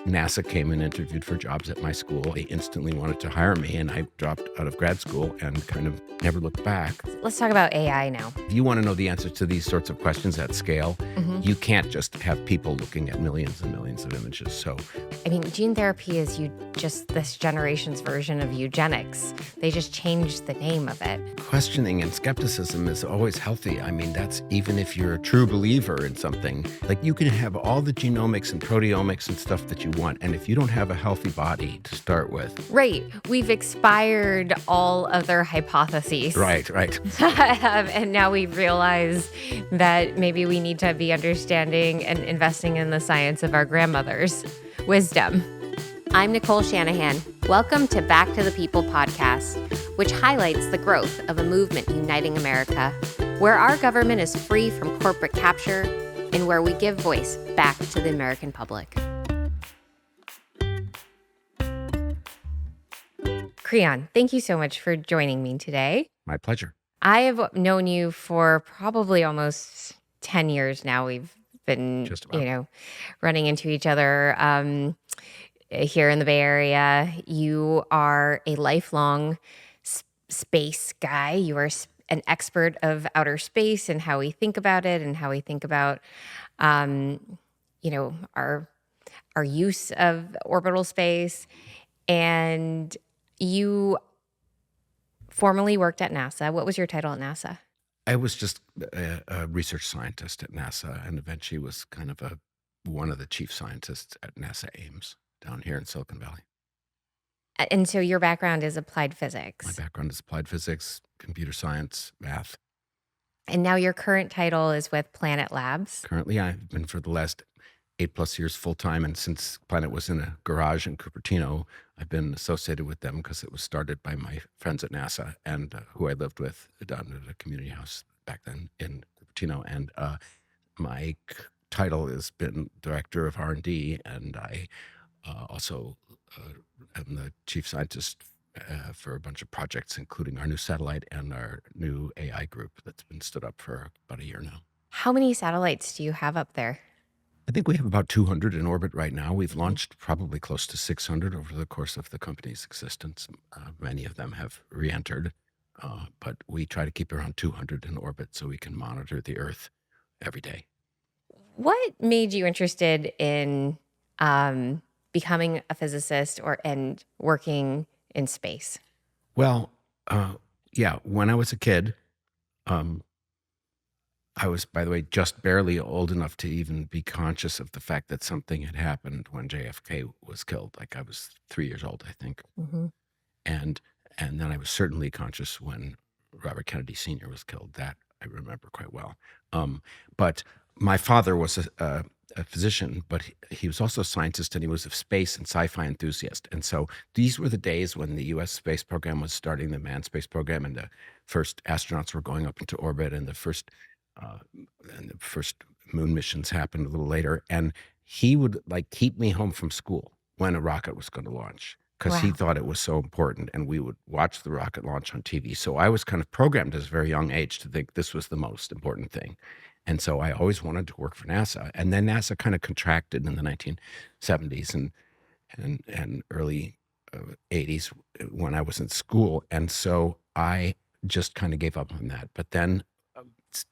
NASA came and interviewed for jobs at my school. They instantly wanted to hire me, and I dropped out of grad school and kind of never looked back. Let's talk about AI now. If you want to know the answers to these sorts of questions at scale, you can't just have people looking at millions and millions of images. So, I mean, gene therapy is just this generation's version of eugenics. They just changed the name of it. questioning and skepticism is always healthy. I mean, that's even if you're a true believer in something. Like, you can have all the genomics and proteomics and stuff that you want, and if you don't have a healthy body to start with. Right. We've expired all other hypotheses. Right. And now we realize that maybe we need to be understanding and investing in the science of our grandmother's wisdom. I'm Nicole Shanahan. Welcome to Back to the People podcast, which highlights the growth of a movement uniting America, where our government is free from corporate capture and where we give voice back to the American public. Creon, thank you so much for joining me today. My pleasure. I have known you for probably almost 10 years now. We've been, running into each other here in the Bay Area. You are a lifelong space guy. You are an expert of outer space and how we think about it and how we think about, our use of orbital space. And you formerly worked at NASA. What was your title at NASA? I was just a research scientist at NASA, and eventually was kind of one of the chief scientists at NASA Ames down here in Silicon Valley. And so your background is applied physics. My background is applied physics, computer science, math. And now your current title is with Planet Labs. Currently, I've been for the last 8+ years full-time, and since Planet was in a garage in Cupertino, I've been associated with them because it was started by my friends at NASA and who I lived with down at a community house back then in Cupertino. And my title has been Director of R&D, and I also am the Chief Scientist for a bunch of projects, including our new satellite and our new AI group that's been stood up for about a year now. How many satellites do you have up there? I think we have about 200 in orbit right now. We've launched probably close to 600 over the course of the company's existence. Many of them have re-entered, but we try to keep around 200 in orbit so we can monitor the Earth every day. What made you interested in becoming a physicist and working in space? Well, when I was a kid, I was, by the way, just barely old enough to even be conscious of the fact that something had happened when JFK was killed. Like, I was 3 years old, I think. Mm-hmm. And then I was certainly conscious when Robert Kennedy Sr. was killed. That I remember quite well. But my father was a physician, but he was also a scientist, and he was a space and sci-fi enthusiast. And so these were the days when the U.S. space program was starting, the manned space program, and the first astronauts were going up into orbit, and the first moon missions happened a little later. And he would keep me home from school when a rocket was going to launch, because he thought it was so important, and we would watch the rocket launch on TV. So I was kind of programmed at a very young age to think this was the most important thing. And so I always wanted to work for NASA. And then NASA kind of contracted in the 1970s and early 80s when I was in school. And so I just kind of gave up on that. But then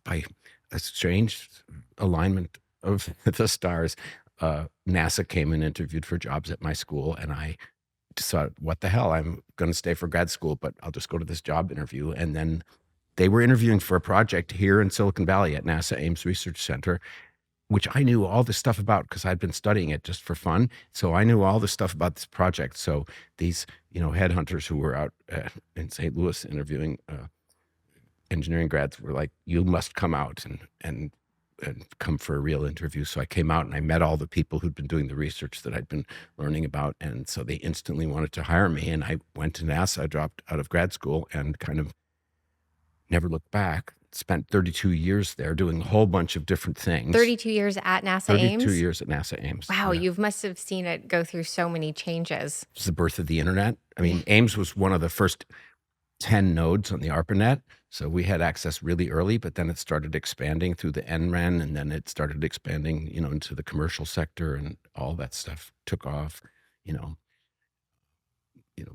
by a strange alignment of the stars, NASA came and interviewed for jobs at my school, and I decided, what the hell, I'm going to stay for grad school, but I'll just go to this job interview. And then they were interviewing for a project here in Silicon Valley at NASA Ames Research Center, which I knew all this stuff about because I'd been studying it just for fun. So I knew all the stuff about this project. So these, headhunters who were out in St. Louis interviewing engineering grads were like, you must come out and come for a real interview. So I came out and I met all the people who'd been doing the research that I'd been learning about. And so they instantly wanted to hire me. And I went to NASA, dropped out of grad school, and kind of never looked back. Spent 32 years there doing a whole bunch of different things. 32 years at NASA Ames? 32 years at NASA Ames. Wow, you must have seen it go through so many changes. It was the birth of the internet. I mean, Ames was one of the first 10 nodes on the ARPANET. So we had access really early, but then it started expanding through the NREN, and then it started expanding, into the commercial sector, and all that stuff took off. You know,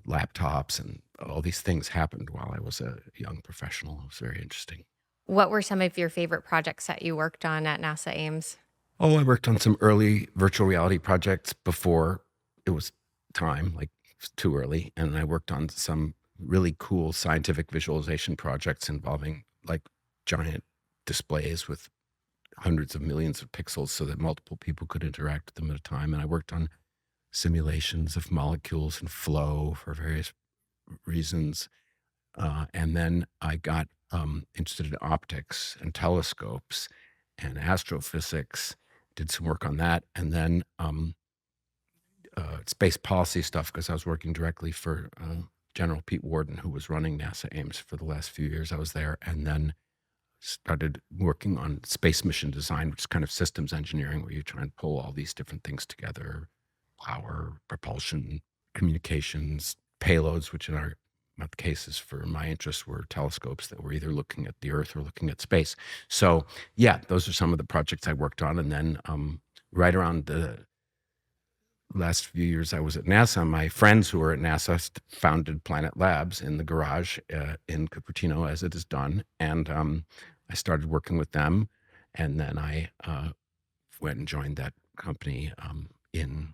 laptops and all these things happened while I was a young professional. It was very interesting. What were some of your favorite projects that you worked on at NASA Ames? Oh, I worked on some early virtual reality projects before it was time, like it was too early. And I worked on some really cool scientific visualization projects involving like giant displays with hundreds of millions of pixels so that multiple people could interact with them at a time. And I worked on simulations of molecules and flow for various reasons. And then I got interested in optics and telescopes and astrophysics, did some work on that. And then space policy stuff, because I was working directly for General Pete Worden, who was running NASA Ames for the last few years I was there. And then started working on space mission design, which is kind of systems engineering, where you try and pull all these different things together: power, propulsion, communications, payloads, which in our cases for my interests were telescopes that were either looking at the Earth or looking at space. So yeah, those are some of the projects I worked on. And then right around the last few years I was at NASA, my friends who were at NASA founded Planet Labs in the garage in Cupertino, as it is done. And I started working with them. And then I went and joined that company in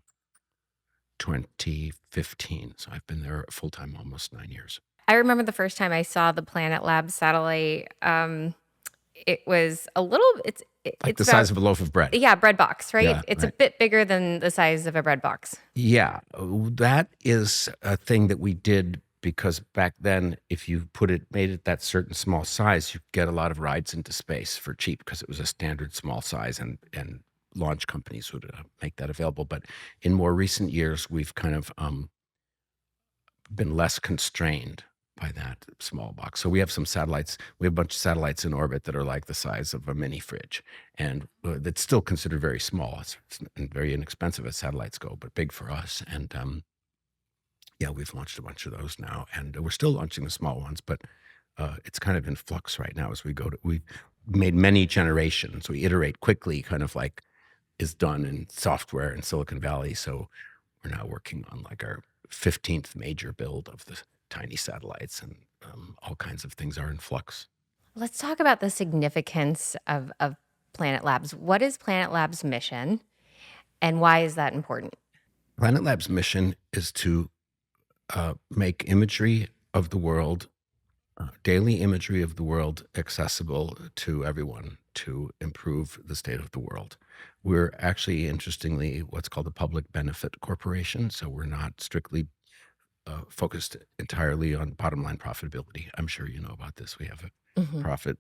2015. So I've been there full-time almost 9 years. I remember the first time I saw the Planet Labs satellite. It was a little, it's the size of a loaf of bread. Yeah, bread box, right? Yeah, it's right. a bit bigger than the size of a bread box. Yeah, that is a thing that we did because back then, if you made it that certain small size, you could get a lot of rides into space for cheap because it was a standard small size, and launch companies would make that available. But in more recent years, we've kind of been less constrained by that small box. So we have some satellites. We have a bunch of satellites in orbit that are like the size of a mini fridge, and that's still considered very small. It's very inexpensive as satellites go, but big for us. And yeah, we've launched a bunch of those now, and we're still launching the small ones, but it's kind of in flux right now as we go to. We've made many generations. We iterate quickly, kind of like is done in software in Silicon Valley. So we're now working on like our 15th major build of the tiny satellites, and all kinds of things are in flux. Let's talk about the significance of Planet Labs. What is Planet Labs' mission, and why is that important? Planet Labs' mission is to make imagery of the world, daily imagery of the world, accessible to everyone to improve the state of the world. We're actually, interestingly, what's called a public benefit corporation. So we're not strictly focused entirely on bottom line profitability. I'm sure you know about this. We have a profit.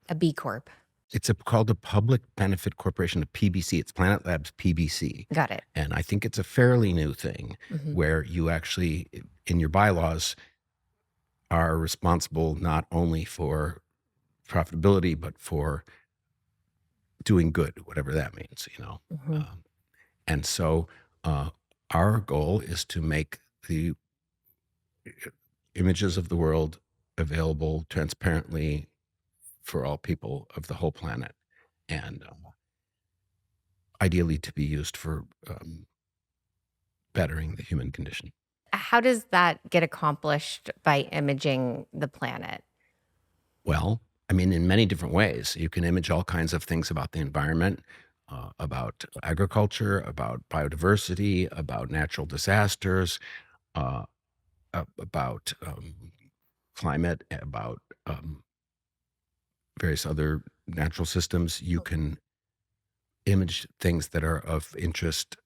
A B Corp. It's called a public benefit corporation, a PBC. It's Planet Labs PBC. Got it. And I think it's a fairly new thing where you actually, in your bylaws, are responsible not only for profitability, but for doing good, whatever that means, and so our goal is to make the images of the world available transparently for all people of the whole planet, and ideally to be used for bettering the human condition. How does that get accomplished by imaging the planet? Well, I mean, in many different ways. You can image all kinds of things about the environment, about agriculture, about biodiversity, about natural disasters, about climate, about various other natural systems. You can image things that are of interest,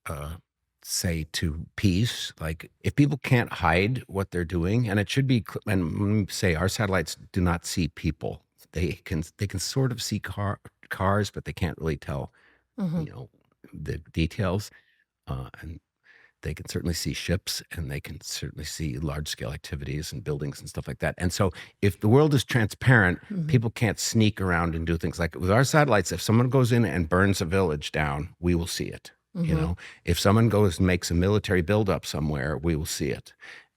say, to peace. Like if people can't hide what they're doing, and it should be, and let me say, our satellites do not see people. They can sort of see cars, but they can't really tell, the details. And they can certainly see ships, and they can certainly see large scale activities and buildings and stuff like that. And so if the world is transparent, people can't sneak around and do things like with our satellites. If someone goes in and burns a village down, we will see it. If someone goes and makes a military buildup somewhere, we will see it.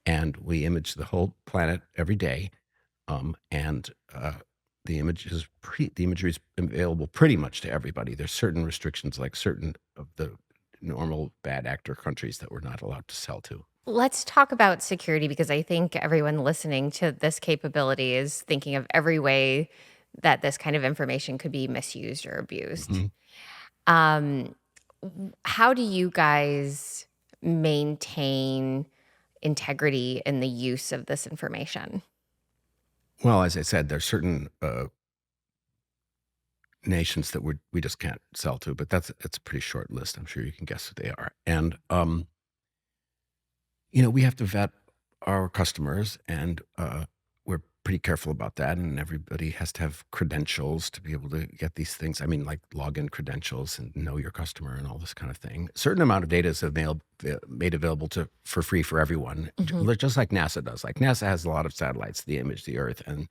And we image the whole planet every day. And the imagery is available pretty much to everybody. There's certain restrictions, like certain of the normal bad actor countries that we're not allowed to sell to. Let's talk about security because I think everyone listening to this capability is thinking of every way that this kind of information could be misused or abused. hmm Um, how do you guys maintain integrity in the use of this information? Well, as I said, there's certain nations that we just can't sell to, but it's a pretty short list. I'm sure you can guess who they are. And we have to vet our customers, and we're pretty careful about that. And everybody has to have credentials to be able to get these things. I mean, like login credentials and know your customer and all this kind of thing. A certain amount of data is made available for free for everyone, Hmm. just like NASA does. Like NASA has a lot of satellites, the image the Earth, and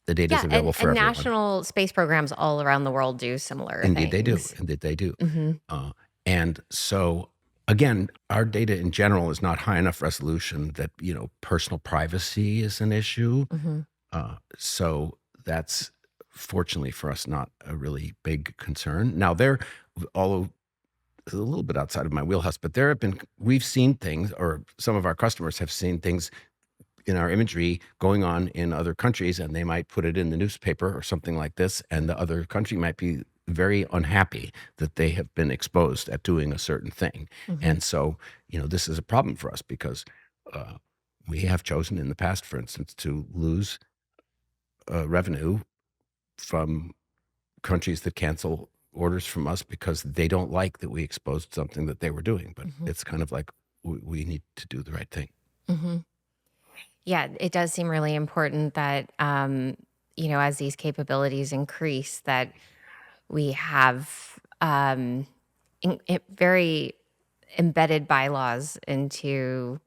the data is Yeah, available for and everyone. national space programs all around the world do similar Indeed, they do. things. Indeed, they do. Hmm. Uh, and so, again, our data in general is not high enough resolution that personal privacy is an issue. Hmm. So that's fortunately for us not a really big concern. Now, there, although a little bit outside of my wheelhouse, but we've seen things, or some of our customers have seen things in our imagery going on in other countries, and they might put it in the newspaper or something like this, and the other country might be very unhappy that they have been exposed at doing a certain thing. Hmm. And so, this is a problem for us because uh, we have chosen in the past, for instance, to lose revenue from countries that cancel orders from us because they don't like that we exposed something that they were doing. But Hmm. it's kind of like we need to do the right thing. Hmm. Yeah, it does seem really important that, as these capabilities increase, that we have very embedded bylaws into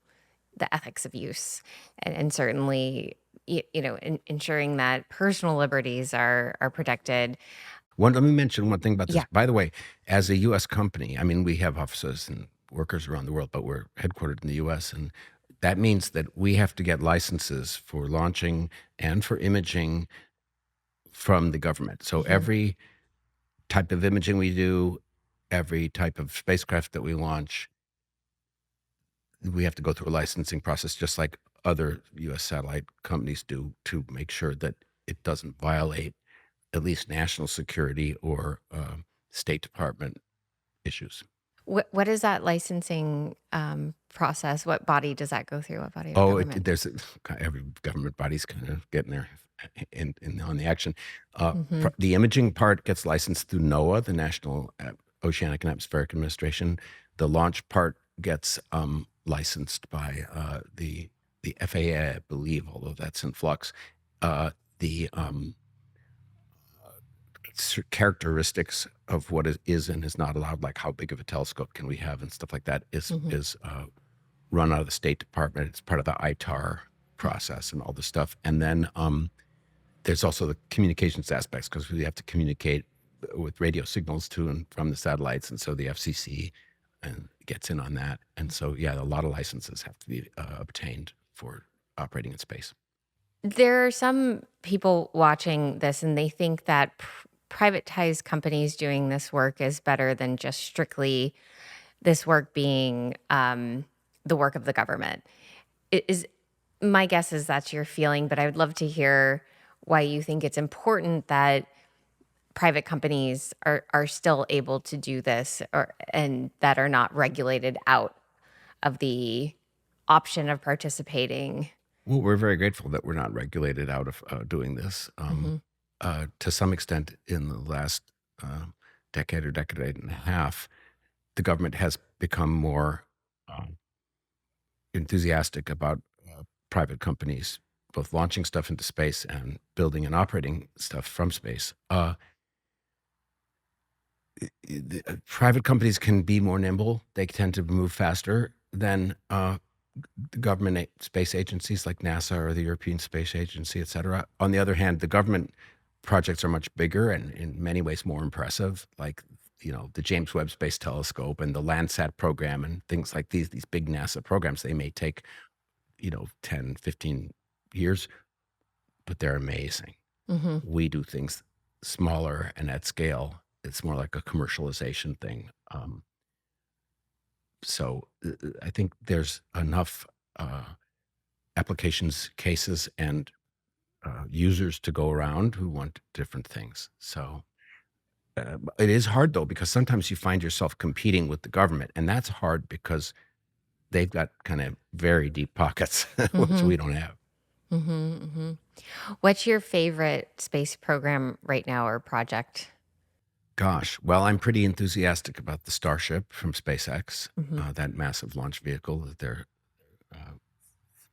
the ethics of use, and certainly, ensuring that personal liberties are protected. Let me mention one thing about this. Yeah. By the way, as a U.S. company, I mean, we have offices and workers around the world, but we're headquartered in the U.S. And that means that we have to get licenses for launching and for imaging from the government. So Hmm. every type of imaging we do, every type of spacecraft that we launch, we have to go through a licensing process, just like other U.S. satellite companies do, to make sure that it doesn't violate at least national security or State Department issues. What is that licensing process? What body does that go through? What body of Oh, government? every government body's kind of getting there on the action. Hmm. The imaging part gets licensed through NOAA, the National Oceanic and Atmospheric Administration. The launch part gets licensed by the FAA, I believe, although that's in flux. The characteristics of what is and is not allowed, like how big of a telescope can we have and stuff like that, Hmm. is run out of the State Department. It's part of the ITAR process and all this stuff. And then there's also the communications aspects because we have to communicate with radio signals to and from the satellites. And so the FCC gets in on that. And so, yeah, a lot of licenses have to be obtained for operating in space. There are some people watching this and they think that privatized companies doing this work is better than just strictly this work being the work of the government. It is my guess is that's your feeling, but I would love to hear why you think it's important that private companies are still able to do this, or and that are not regulated out of the option of participating. Well, we're very grateful that we're not regulated out of doing this. Hmm. To some extent, in the last uh, decade or decade and a half, the government has become more um, enthusiastic about private companies both launching stuff into space and building and operating stuff from space. Private companies can be more nimble. They tend to move faster than the government space agencies like NASA or the European Space Agency, et cetera. On the other hand, the government projects are much bigger and in many ways more impressive, like the James Webb Space Telescope and the Landsat program and things like these big NASA programs. They may take 10, 15 years. but they're amazing. Mm-hmm. We do things smaller and at scale. It's more like a commercialization thing. So I think there's enough applications, cases, and users to go around who want different things. So it is hard though, because sometimes you find yourself competing with the government, and that's hard because they've got kind of very deep pockets, which Mm-hmm. we don't have. Mm-hmm. Mm-hmm. What's your favorite space program right now or project? Gosh, well, I'm pretty enthusiastic about the Starship from SpaceX, Mm-hmm. that massive launch vehicle that they're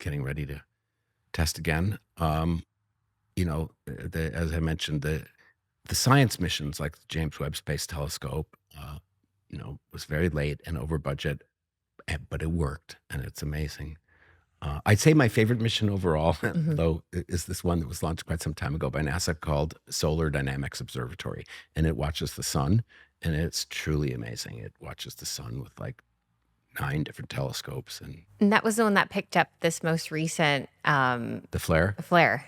getting ready to test again. As I mentioned, the science missions like the James Webb Space Telescope, was very late and over budget, but it worked, and it's amazing. I'd say my favorite mission overall, Mm-hmm. though, is this one that was launched quite some time ago by NASA called Solar Dynamics Observatory, and it watches the sun, and it's truly amazing. It watches the sun with like 9 different telescopes and And that was the one that picked up this most recent the flare. flare.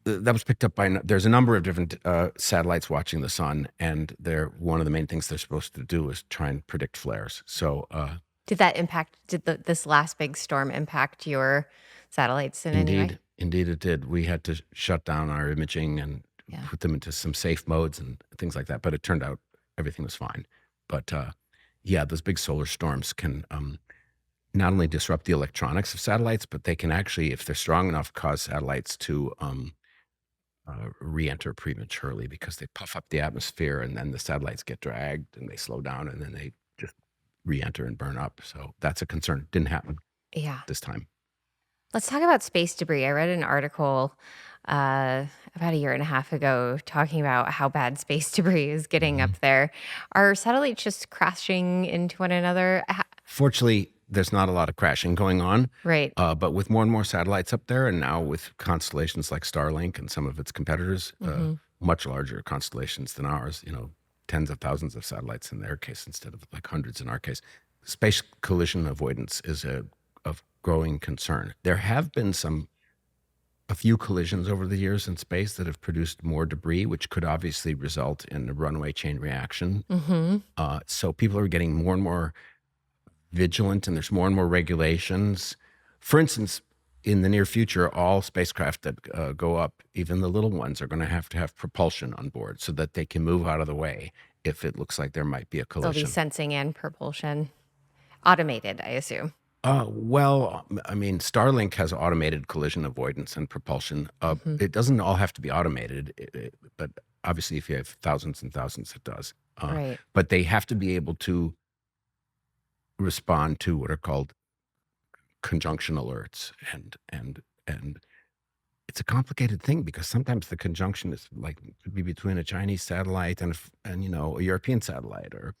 That was picked up by. There's a number of different satellites watching the sun, and one of the main things they're supposed to do is try and predict flares. So Did that impact, this last big storm impact your satellites in any way? indeed it did. We had to shut down our imaging and Yeah. put them into some safe modes and things like that. But it turned out everything was fine. But yeah, those big solar storms can not only disrupt the electronics of satellites, but they can actually, if they're strong enough, cause satellites to re-enter prematurely because they puff up the atmosphere, and then the satellites get dragged and they slow down, and then they just re-enter and burn up. So that's a concern. Didn't happen Yeah. this time. Let's talk about space debris. I read an article about a year and a half ago talking about how bad space debris is getting Mhm. up there. Are satellites just crashing into one another? Fortunately, there's not a lot of crashing going on, Right. but with more and more satellites up there, and now with constellations like Starlink and some of its competitors, Mm-hmm. much larger constellations than ours, tens of thousands of satellites in their case instead of like hundreds in our case. Space collision avoidance is a growing concern. There have been a few collisions over the years in space that have produced more debris, which could obviously result in a runaway chain reaction. Mm-hmm. So people are getting more and more vigilant, and there's more and more regulations. For instance, in the near future, all spacecraft that go up, even the little ones, are going to have propulsion on board so that they can move out of the way if it looks like there might be a There'll be collision. sensing and propulsion. Automated, I assume. Well, I mean, Starlink has automated collision avoidance and propulsion. Mm-hmm. It doesn't all have to be automated, but obviously, if you have thousands and thousands, it does. Right. But they have to be able to respond to what are called conjunction alerts, and it's a complicated thing because sometimes the conjunction is like could be between a Chinese satellite and a European satellite, or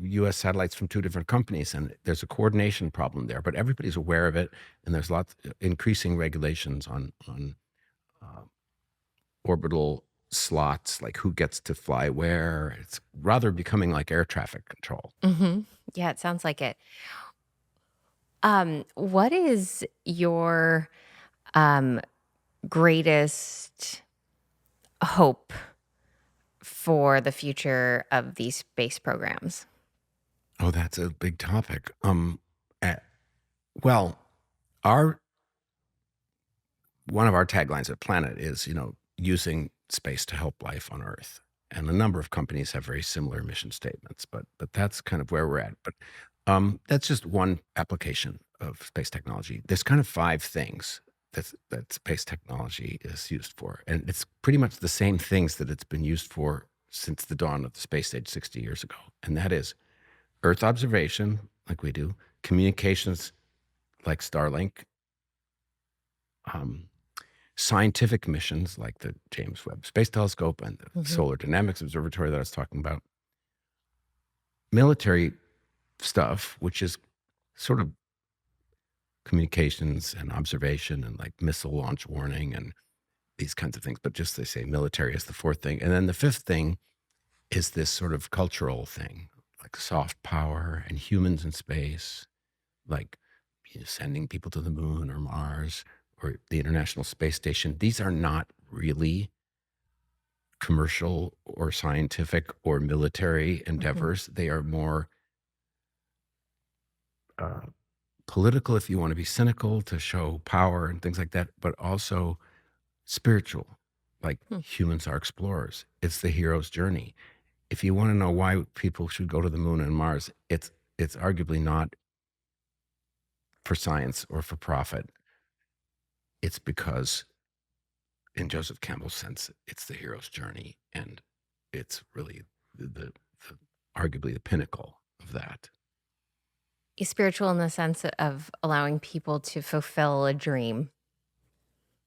U.S. satellites from 2 different companies, and there's a coordination problem there. But everybody's aware of it, and there's increasing regulations on uh, orbital slots, like who gets to fly where. It's rather becoming like air traffic control. Mm-hmm. Yeah, it sounds like it. What is your um, greatest hope for the future of these space programs? Oh, that's a big topic. Uh, well, our one of our taglines at Planet is, using space to help life on Earth. And a number of companies have very similar mission statements, but that's kind of where we're at. But that's just one application of space technology. There's kind of 5 things that space technology is used for, and it's pretty much the same things that it's been used for since the dawn of the space age 60 years ago. And that is Earth observation, like we do, communications, like Starlink, um, scientific missions like the James Webb Space Telescope and the Mm-hmm. Solar Dynamics Observatory that I was talking about, military stuff, which is sort of communications and observation and like missile launch warning and these kinds of things. But just they say military is the 4th thing. And then the 5th thing is this sort of cultural thing, like soft power and humans in space, like sending people to the moon or Mars, or the International Space Station, these are not really commercial or scientific or military endeavors. They are more political, if you want to be cynical, to show power and things like that, but also spiritual. Like humans are explorers. It's the hero's journey. If you want to know why people should go to the moon and Mars, it's arguably not for science or for profit. It's because, in Joseph Campbell's sense, it's the hero's journey, and it's really the arguably the pinnacle of that. Spiritual in the sense of allowing people to fulfill a dream.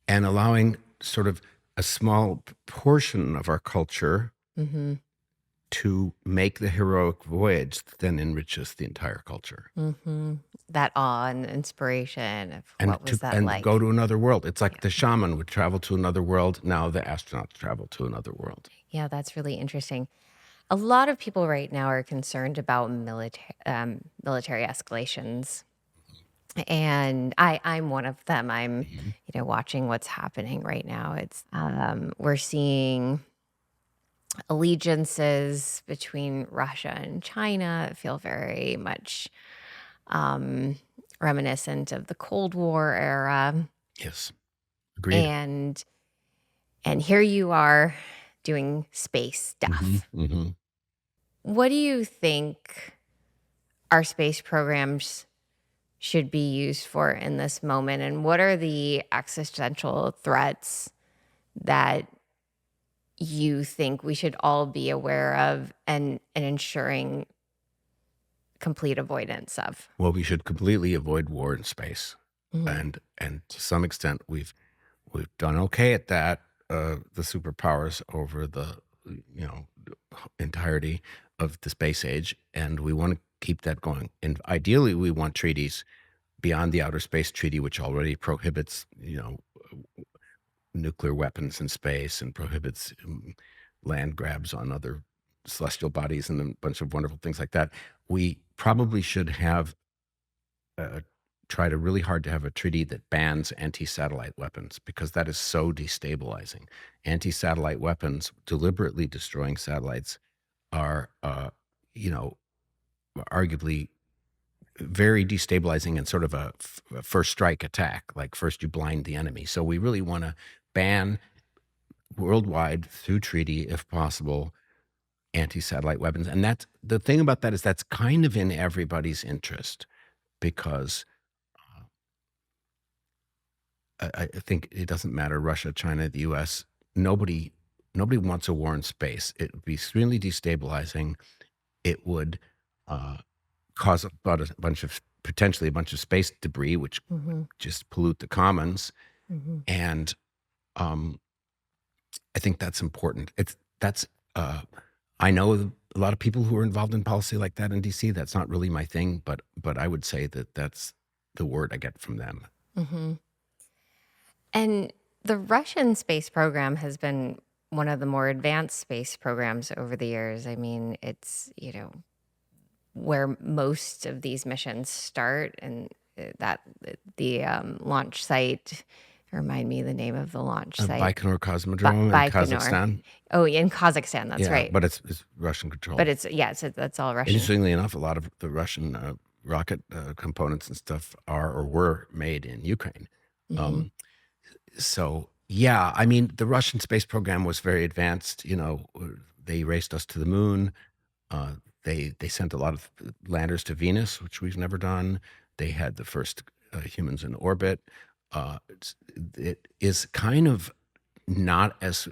And allowing sort of a small portion of our culture to make the heroic voyage that then enriches the entire culture. That awe and inspiration of And what was that like? go to another world. It's like the shaman would travel to another world. Now the astronauts travel to another world. Yeah, that's really interesting. A lot of people right now are concerned about military escalations. And I'm one of them. I'm, watching what's happening right now. It's we're seeing allegiances between Russia and China feel very much reminiscent of the Cold War era. Yes, agreed. And here you are doing space stuff. What do you think our space programs should be used for in this moment? And what are the existential threats that you think we should all be aware of and ensuring complete avoidance of? Well, we should completely avoid war in space. And to some extent, we've done okay at that. The superpowers over the entirety of the space age, and we want to keep that going. And ideally, we want treaties beyond the Outer Space Treaty, which already prohibits nuclear weapons in space and prohibits land grabs on other celestial bodies and a bunch of wonderful things like that. We probably should have tried really hard to have a treaty that bans anti-satellite weapons, because that is so destabilizing. Anti-satellite weapons, deliberately destroying satellites, are arguably very destabilizing and sort of a first strike attack. Like, first you blind the enemy. So we really want to ban worldwide, through treaty, if possible, anti-satellite weapons. And that's the thing about that, is that's kind of in everybody's interest, because I think it doesn't matter, Russia, China, the US, nobody wants a war in space. It would be extremely destabilizing. It would cause potentially a bunch of space debris, which just pollute the commons. And I think that's important. I know a lot of people who are involved in policy like that in DC. That's not really my thing, but I would say that that's the word I get from them. And the Russian space program has been one of the more advanced space programs over the years. I mean, it's, where most of these missions start, and that the launch site, remind me the name of the launch site. Baikonur Cosmodrome in Kazakhstan. Oh, in Kazakhstan, that's right. But it's Russian controlled. But that's all Russian. Interestingly enough, a lot of the Russian rocket components and stuff are or were made in Ukraine. So yeah, I mean, the Russian space program was very advanced. They raced us to the moon. They sent a lot of landers to Venus, which we've never done. They had the first humans in orbit. It is kind of not as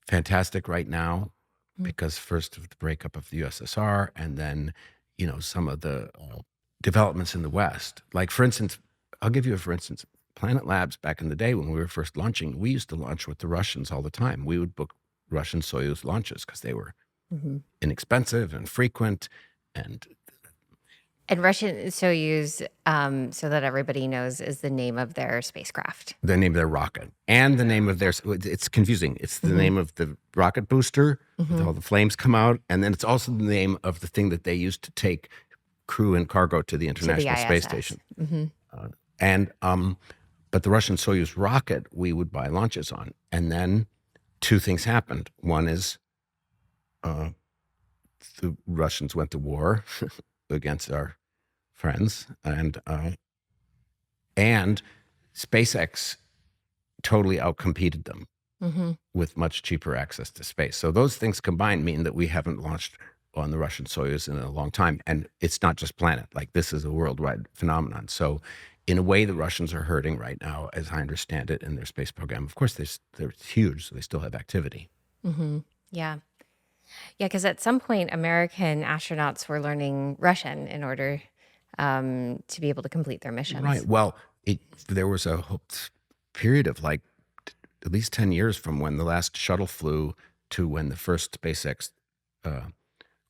fantastic right now, because first of the breakup of the USSR, and then some of the developments in the West. Like, for instance, I'll give you for instance, Planet Labs back in the day when we were first launching, we used to launch with the Russians all the time. We would book Russian Soyuz launches because they were inexpensive and frequent. And Russian Soyuz, so that everybody knows, is the name of their spacecraft. The name of their rocket. And the name of their, it's confusing. It's the name of the rocket booster, with all the flames come out. And then it's also the name of the thing that they used to take crew and cargo to the International Space Station. And but the Russian Soyuz rocket we would buy launches on, and then two things happened. One is uh, the Russians went to war against our friends, and SpaceX totally outcompeted them Mm-hmm. with much cheaper access to space. So those things combined mean that we haven't launched on the Russian Soyuz in a long time. And it's not just Planet, like this is a worldwide phenomenon. So in a way, the Russians are hurting right now, as I understand it, in their space program. Of course, they're huge, so they still have activity. Mm-hmm. Yeah. Yeah, because at some point, American astronauts were learning Russian in order to be able to complete their Right. missions. Well, there was a period of like at least 10 years from when the last shuttle flew to when the first SpaceX uh,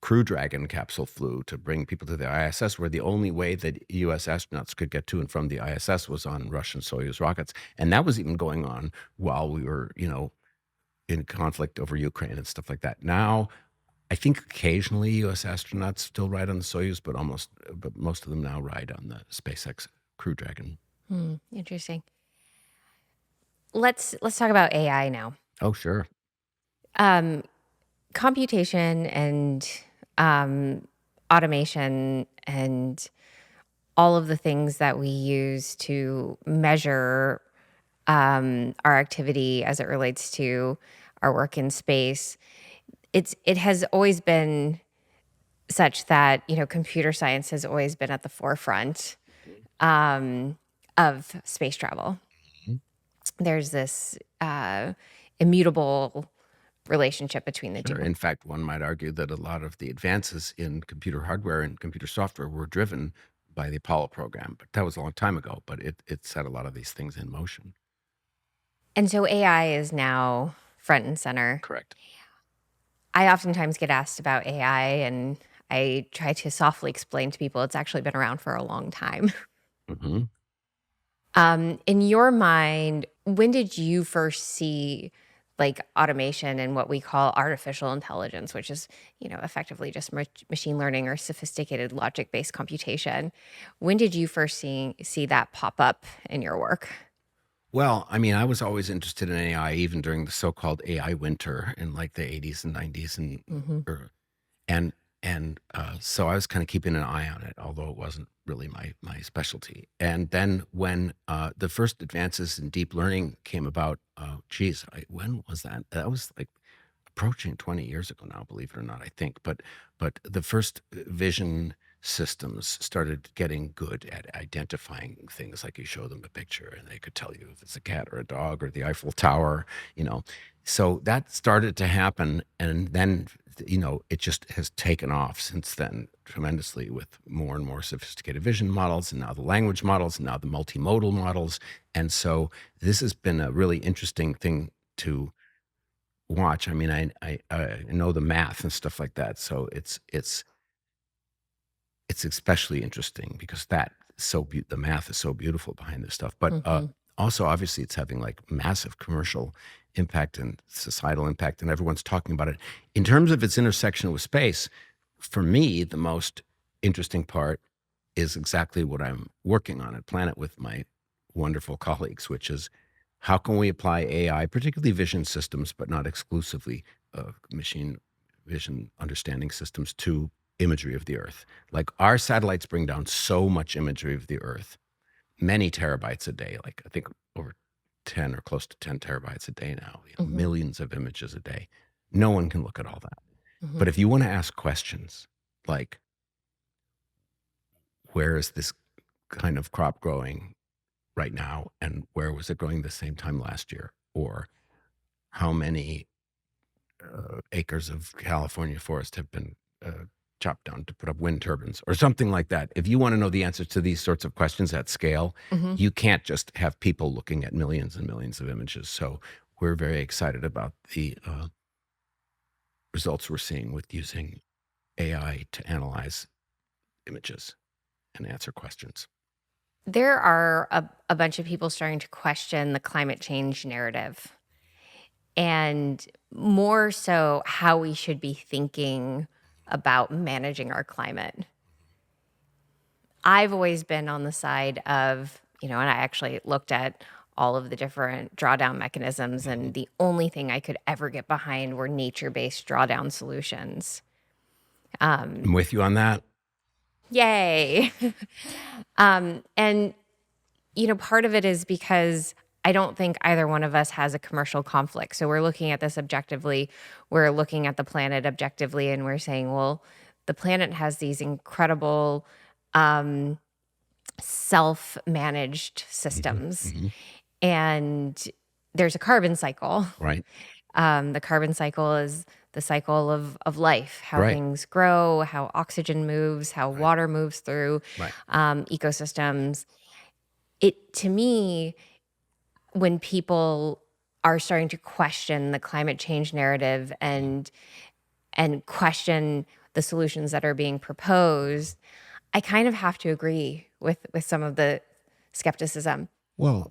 Crew Dragon capsule flew to bring people to the ISS, where the only way that U.S. astronauts could get to and from the ISS was on Russian Soyuz rockets. And that was even going on while we were, in conflict over Ukraine and stuff like that. Now, I think occasionally U.S. astronauts still ride on the Soyuz, but most of them now ride on the SpaceX Crew Dragon. Interesting. Let's talk about AI now. Oh, sure. Um, Computation and automation and all of the things that we use to measure our activity as it relates to our work in space. It has always been such that computer science has always been at the forefront of space travel. Mhm. There's this immutable relationship between the two. Sure. In fact, one might argue that a lot of the advances in computer hardware and computer software were driven by the Apollo program, but that was a long time ago. But it set a lot of these things in motion. And so AI is now front and center. Correct. I oftentimes get asked about AI, and I try to softly explain to people it's actually been around for a long time. Hmm. In your mind, when did you first see like automation and what we call artificial intelligence, which is, effectively just machine learning or sophisticated logic based computation? When did you first see that pop up in your work? Well, I mean, I was always interested in AI, even during the so-called AI winter in like the 80s and 90s, Hmm. and so I was kind of keeping an eye on it, although it wasn't really my specialty. And then when the first advances in deep learning came about, when was that? That was like approaching 20 years ago now, believe it or not, I think. But the first vision systems started getting good at identifying things, like you show them a picture and they could tell you if it's a cat or a dog or the Eiffel Tower, you know. So that started to happen, and then it just has taken off since then tremendously, with more and more sophisticated vision models, and now the language models, and now the multimodal models. And so this has been a really interesting thing to watch. I mean, I know the math and stuff like that, so it's especially interesting because the math is so beautiful behind this stuff. But Hmm. also, obviously, it's having like massive commercial impact and societal impact, and everyone's talking about it. In terms of its intersection with space, for me, the most interesting part is exactly what I'm working on at Planet with my wonderful colleagues, which is how can we apply AI, particularly vision systems, but not exclusively machine vision understanding systems, to imagery of the Earth. Like our satellites bring down so much imagery of the Earth, many terabytes a day, like I think over 10 or close to 10 terabytes a day now, Hmm. millions of images a day. No one can look at all that. Hmm. But if you want to ask questions like, where is this kind of crop growing right now, and where was it growing the same time last year? Or how many acres of California forest have been chopped down to put up wind turbines, or something like that? If you want to know the answers to these sorts of questions at scale, Hmm. you can't just have people looking at millions and millions of images. So we're very excited about the results we're seeing with using AI to analyze images and answer questions. There are a bunch of people starting to question the climate change narrative, and more so how we should be thinking about managing our climate. I've always been on the side of, and I actually looked at all of the different drawdown mechanisms, and the only thing I could ever get behind were nature-based drawdown solutions. I'm with you on that. Yay. And, part of it is because I don't think either one of us has a commercial conflict. So we're looking at this objectively. We're looking at the planet objectively, and we're saying, well, the planet has these incredible self-managed systems. And there's a carbon cycle. Right. The carbon cycle is the cycle of life, how Right. things grow, how oxygen moves, how water moves through Right. ecosystems. To me, when people are starting to question the climate change narrative and question the solutions that are being proposed, I kind of have to agree with some of the skepticism. Well,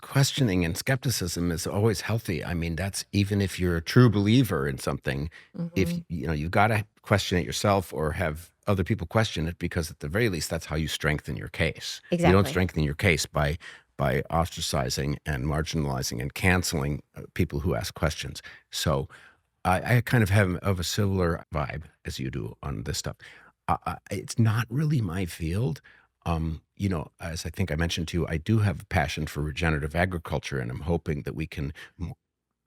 questioning and skepticism is always healthy. I mean, that's even if you're a true believer in something, if you've got to question it yourself or have other people question it, because at the very least, that's how you strengthen your case. You don't Exactly. strengthen your case by ostracizing and marginalizing and canceling people who ask questions. So I kind of have of a similar vibe as you do on this stuff. It's not really my field. As I think I mentioned to you, I do have a passion for regenerative agriculture, and I'm hoping that we can,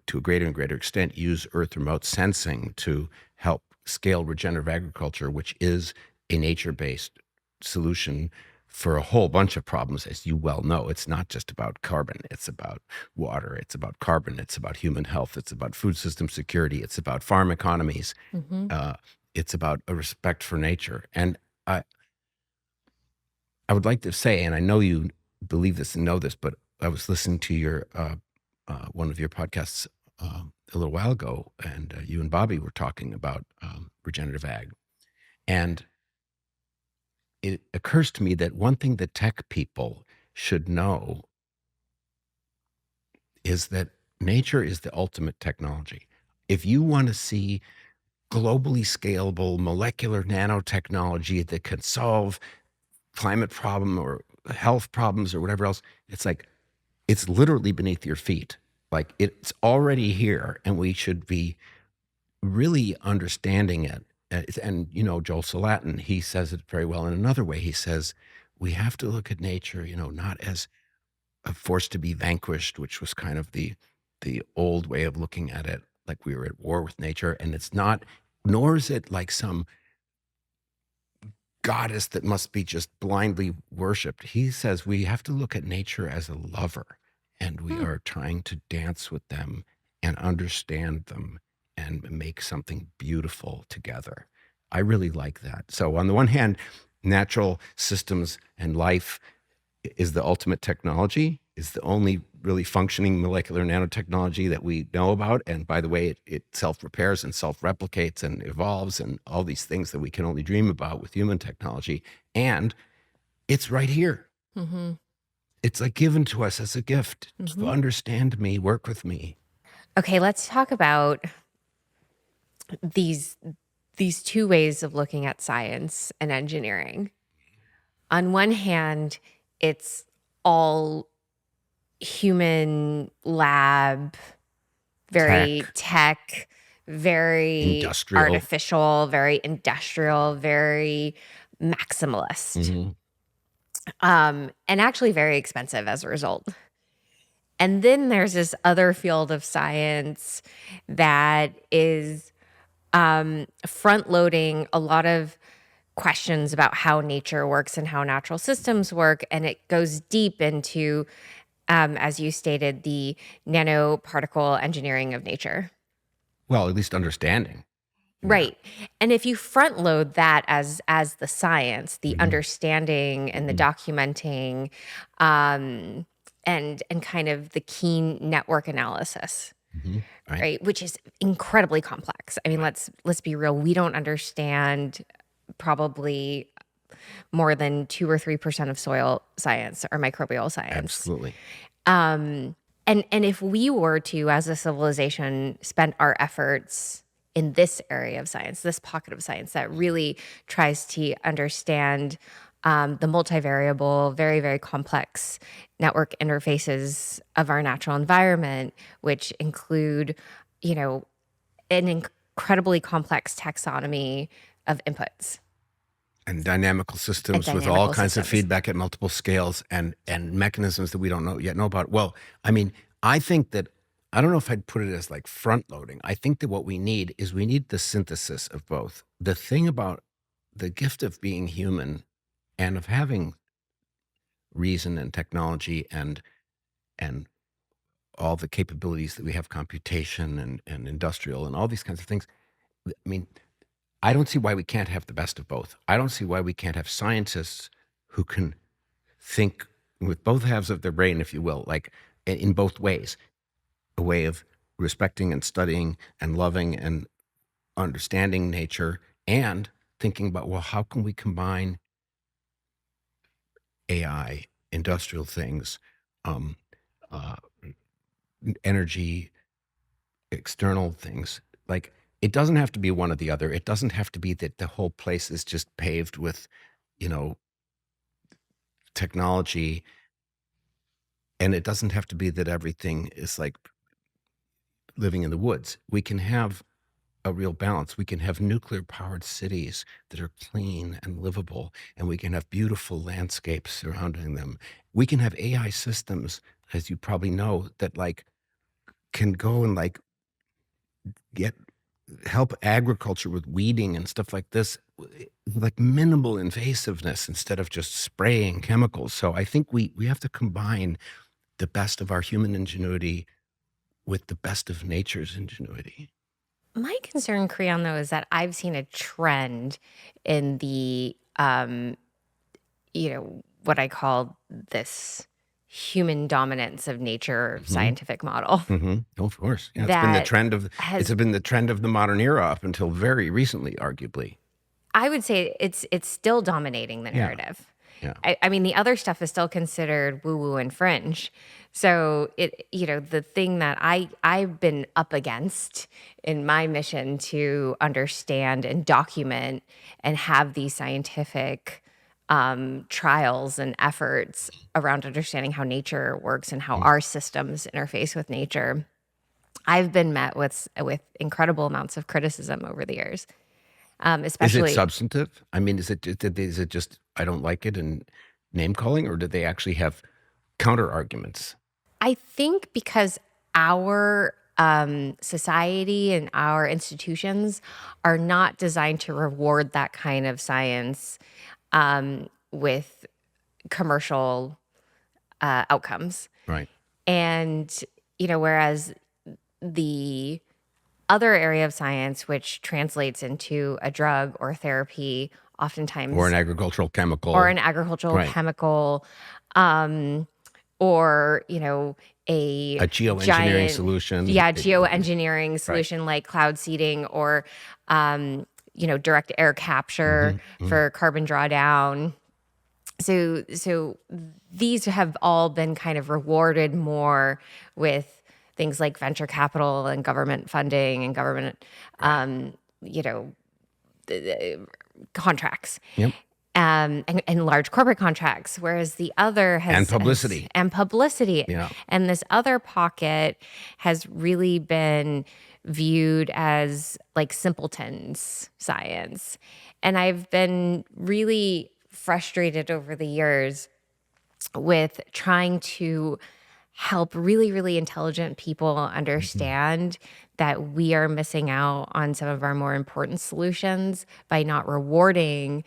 to a greater and greater extent, use Earth remote sensing to help scale regenerative agriculture, which is a nature-based solution for a whole bunch of problems. As you well know, it's not just about carbon. It's about water. It's about carbon. It's about human health. It's about food system security. It's about farm economies. It's about a respect for nature. And I would like to say, and I know you believe this and know this, but I was listening to your one of your podcasts a little while ago, and you and Bobby were talking about regenerative ag. And it occurs to me that one thing that tech people should know is that nature is the ultimate technology. If you want to see globally scalable molecular nanotechnology that can solve climate problem or health problems or whatever else, it's literally beneath your feet. Like, it's already here, and we should be really understanding it. And Joel Salatin, he says it very well in another way. He says we have to look at nature, not as a force to be vanquished, which was kind of the old way of looking at it, like we were at war with nature. And it's not, nor is it like some goddess that must be just blindly worshipped. He says we have to look at nature as a lover, and we are trying to dance with them and understand them and make something beautiful together. I really like that. So on the one hand, natural systems and life is the ultimate technology, is the only really functioning molecular nanotechnology that we know about. And by the way, it self-repairs and self-replicates and evolves and all these things that we can only dream about with human technology. And it's right here. It's like given to us as a gift. So understand me, work with me. Okay, let's talk about these two ways of looking at science and engineering. On one hand, it's all human lab, very tech, very Industrial. artificial, very industrial, very maximalist, and actually very expensive as a result. And then there's this other field of science that is front loading a lot of questions about how nature works and how natural systems work. And it goes deep into, as you stated, the nanoparticle engineering of nature. Well, at least understanding. Right. And if you front load that as the science, the understanding and the documenting, and kind of the key network analysis, right, which is incredibly complex. I mean, let's be real. We don't understand probably more than 2 or 3% of soil science or microbial science. Absolutely. And if we were to, as a civilization, spend our efforts in this area of science, this pocket of science that really tries to understand the multivariable, very, very complex network interfaces of our natural environment, which include, you know, an incredibly complex taxonomy of inputs And dynamical and systems with all dynamical kinds of systems. feedback at multiple scales and mechanisms that we don't know about. Well, I mean, I think that I don't know if I'd put it as like front loading. I think that what we need is we need the synthesis of both. The thing about the gift of being human and of having reason and technology and all the capabilities that we have, computation and industrial and all these kinds of things. I mean, I don't see why we can't have the best of both. I don't see why we can't have scientists who can think with both halves of their brain, if you will, like in both ways, a way of respecting and studying and loving and understanding nature and thinking about, well, how can we combine AI, industrial things, um, uh, energy, external things. Like, it doesn't have to be one or the other. It doesn't have to be that the whole place is just paved with, you know, technology. And it doesn't have to be that everything is like living in the woods. We can have a real balance. We can have nuclear powered cities that are clean and livable, and we can have beautiful landscapes surrounding them. We can have AI systems, as you probably know, that like can go and like get help agriculture with weeding and stuff like this, like minimal invasiveness instead of just spraying chemicals. So I think we have to combine the best of our human ingenuity with the best of nature's ingenuity. My concern, Creon, though, is that I've seen a trend in the, what I call this human dominance of nature Mm-hmm. scientific model Mm-hmm. Oh, of course. Yeah, that it's has, been the trend of the modern era up until very recently, arguably. I would say it's still dominating the Yeah. narrative. Yeah. I mean, the other stuff is still considered woo woo and fringe. So the thing that I've been up against in my mission to understand and document and have these scientific trials and efforts around understanding how nature works and how Mm. our systems interface with nature, I've been met with incredible amounts of criticism over the years, Is it especially. substantive? I mean, is it just I don't like it and name calling, or do they actually have counter arguments? I think because our society and our institutions are not designed to reward that kind of science with commercial outcomes. Right. And, whereas the other area of science, which translates into a drug or therapy, Or an oftentimes, agricultural or chemical. an agricultural Right. chemical, or a A geoengineering giant, solution. yeah, geoengineering Right. solution like cloud seeding or direct air capture Mm-hmm. for carbon drawdown. So these have all been kind of rewarded more with things like venture capital and government funding and government Right. you know contracts, Yep. and large corporate contracts, whereas the other And has publicity. and publicity, Yeah. and this other pocket has really been viewed as like simpletons science. And I've been really frustrated over the years with trying to help really, really intelligent people Mm-hmm. understand that we are missing out on some of our more important solutions by not rewarding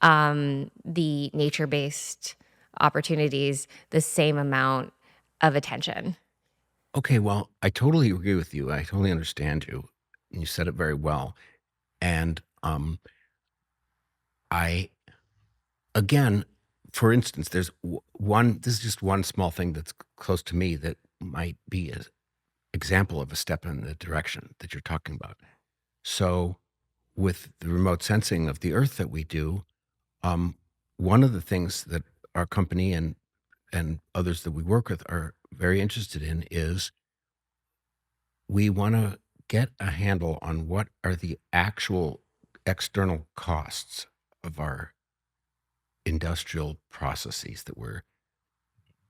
the nature based opportunities the same amount of attention. Okay, well, I totally agree with you. I totally understand you. You said it very well. And I again, for instance, there's one. This is just one small thing that's close to me that might be an example of a step in the direction that you're talking about. So, with the remote sensing of the Earth that we do, um, one of the things that our company and others that we work with are very interested in is we want to get a handle on what are the actual external costs of our industrial processes that we're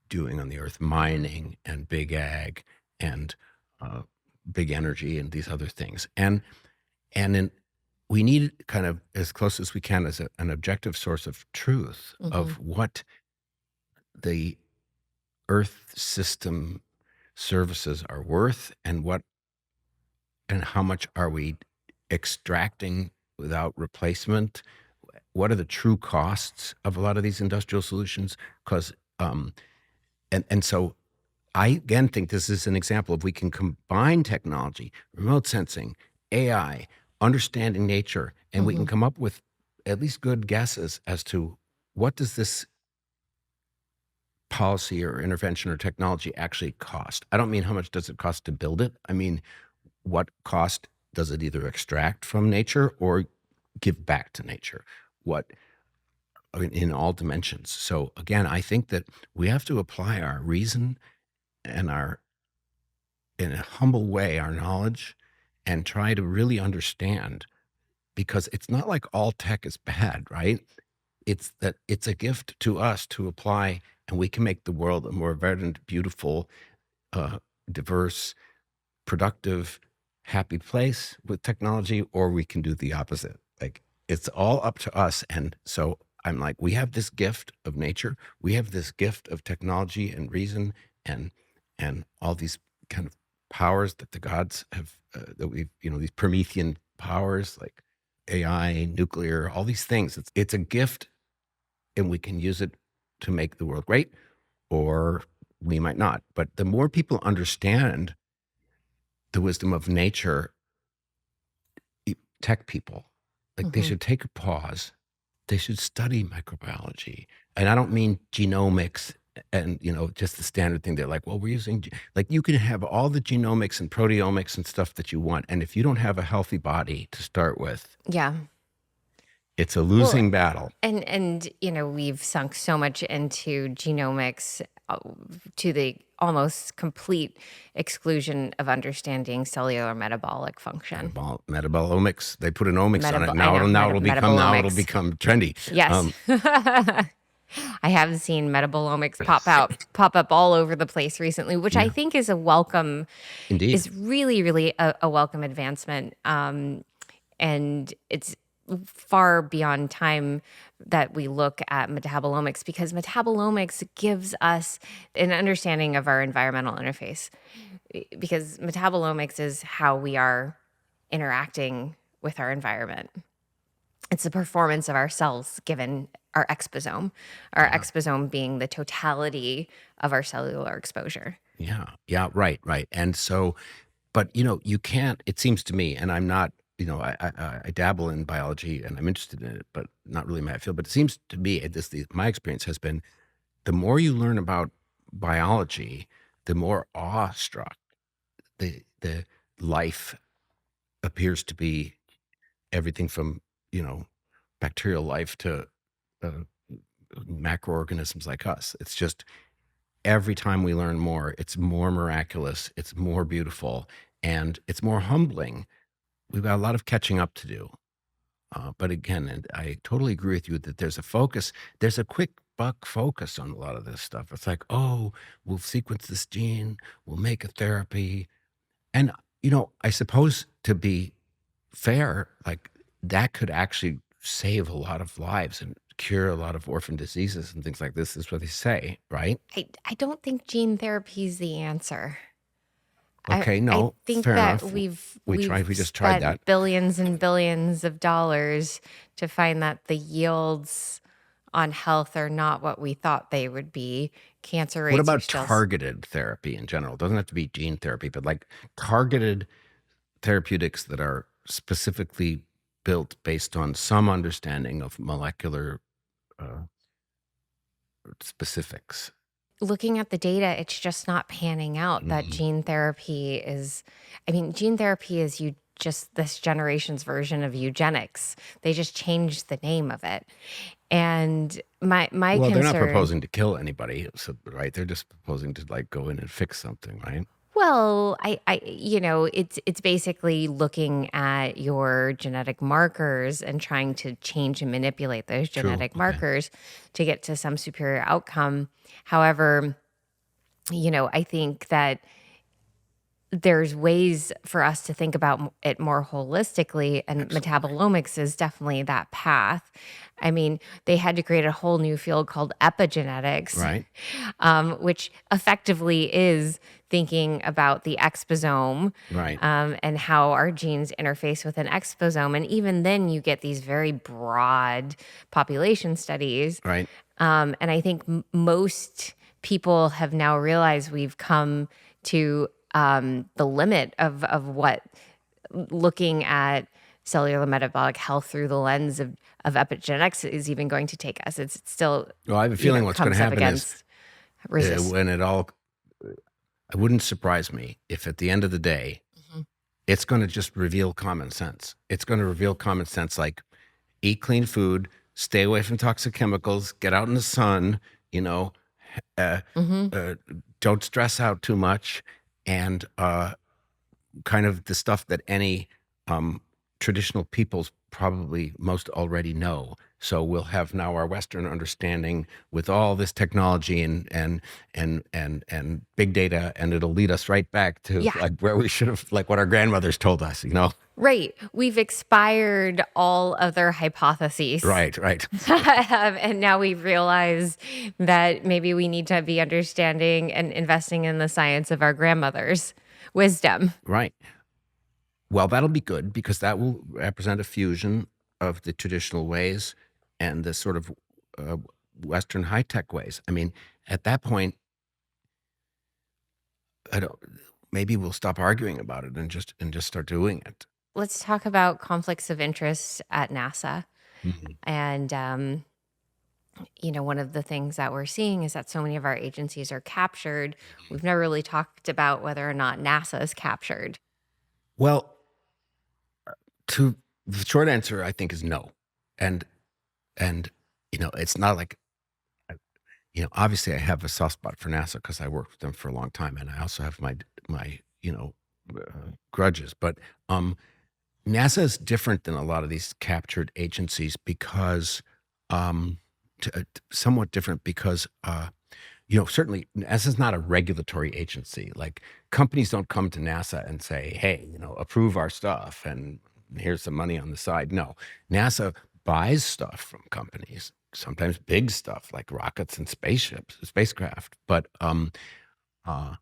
doing on the earth, mining and big ag and uh, big energy and these other things. And we need kind of as close as we can as an objective source of truth Hmm. of what the earth system services are worth and how much are we extracting without replacement. What are the true costs of a lot of these industrial solutions? Because and so I again think this is an example of we can combine technology, remote sensing, AI, understanding nature, and we can Hmm. come up with at least good guesses as to what does this policy or intervention or technology actually cost. I don't mean how much does it cost to build it. I mean, what cost does it either extract from nature or give back to nature? What in all dimensions. So again, I think that we have to apply our reason and in a humble way, our knowledge and try to really understand because it's not like all tech is bad, right? It's that it's a gift to us to apply and we can make the world a more verdant, beautiful, uh, diverse, productive, happy place with technology, or we can do the opposite. Like it's all up to us. And so I'm like, we have this gift of nature, we have this gift of technology and reason, and all these kind of powers that the gods have that we've these Promethean powers like AI, nuclear, all these things. It's a gift, and we can use it to make the world great, or we might not. But the more people understand the wisdom of nature, tech people, like they Hmm. should take a pause. They should study microbiology. And I don't mean genomics and, just the standard thing. They're like, well, we're using, like, you can have all the genomics and proteomics and stuff that you want. And if you don't have a healthy body to start with, Yeah. it's a Well, losing battle. and we've sunk so much into genomics to the almost complete exclusion of understanding cellular metabolic function. Metabolomics, they put an omics on it. I know, Now it'll metabolomics. become trendy. Yes. I have seen metabolomics pop up all over the place recently, which I Yeah, think is indeed. is really, really a welcome advancement. And it's far beyond time that we look at metabolomics because metabolomics gives us an understanding of our environmental interface because metabolomics is how we are interacting with our environment. It's the performance of our cells given our Yeah. exposome being the totality of our cellular exposure. Yeah. Yeah. Right. Right. And so, but you can't. It seems to me, and I'm not. I dabble in biology and I'm interested in it, but not really my field. But it seems to me, my experience has been, the more you learn about biology, the more awestruck the life appears to be. Everything from bacterial life to uh, macroorganisms like us. It's just every time we learn more, it's more miraculous, it's more beautiful, and it's more humbling. We've got a lot of catching up to do. But again, and I totally agree with you that there's a quick buck focus on a lot of this stuff. It's like, oh, we'll sequence this gene, we'll make a therapy. And, I suppose to be fair, like that could actually save a lot of lives and cure a lot of orphan diseases and things like this, is what they say, right? I don't think gene therapy is the answer. Okay, I no, think fair that enough. we've We just tried that. spent billions and billions of dollars to find that the yields on health are not what we thought they would be. Cancer What rates are about still targeted therapy in general? It doesn't have to be gene therapy, but like targeted therapeutics that are specifically built based on some understanding of molecular uh, specifics. looking at the data, it's just not panning out that Mhm. gene therapy is, I mean, gene therapy is just this generation's version of eugenics. They just changed the name of it. And my Well, they're not concern, proposing to kill anybody, so, right? They're just proposing to like go in and fix something, right? Well, it's basically looking at your genetic markers and trying to change and manipulate those True. genetic Okay. markers to get to some superior outcome. However, I think that there's ways for us to think about it more holistically, and Absolutely. metabolomics is definitely that path. I mean, they had to create a whole new field called epigenetics, Right. which effectively is thinking about the exposome, Right. and how our genes interface with an exposome. And even then, you get these very broad population studies. Right. And I think most people have now realized we've come to the limit of what looking at cellular metabolic health through the lens of epigenetics is even going to take us. It's still, Well, I have a feeling what's going to comes up happen is against resist. when it all, it wouldn't surprise me if at the end of the day, Mhm. it's going to just reveal common sense. It's going to reveal common sense like eat clean food, stay away from toxic chemicals, get out in the sun, you know, uh, Mhm. don't stress out too much, and kind of the stuff that any traditional peoples probably most already know. So we'll have now our Western understanding with all this technology and big data, and it'll lead us right back to Yeah. like where we should have, like what our grandmothers told us, you know? Right. We've expired all other hypotheses. Right, right, And now we realize that maybe we need to be understanding and investing in the science of our grandmothers' wisdom. right. Well, that'll be good because that will represent a fusion of the traditional ways and the sort of uh, Western high tech ways. I mean, at that point, I don't. Maybe we'll stop arguing about it and just start doing it. Let's talk about conflicts of interest at NASA. Mhm. And, one of the things that we're seeing is that so many of our agencies are captured. We've never really talked about whether or not NASA is captured. Well, to the short answer, I think is no, and and it's not like obviously I have a soft spot for NASA because I worked with them for a long time, and I also have my grudges, but NASA is different than a lot of these captured agencies because, somewhat different because, certainly NASA is not a regulatory agency. Like companies don't come to NASA and say, "Hey, approve our stuff and here's some money on the side." No, NASA buys stuff from companies, sometimes big stuff like rockets and spacecraft. But uh,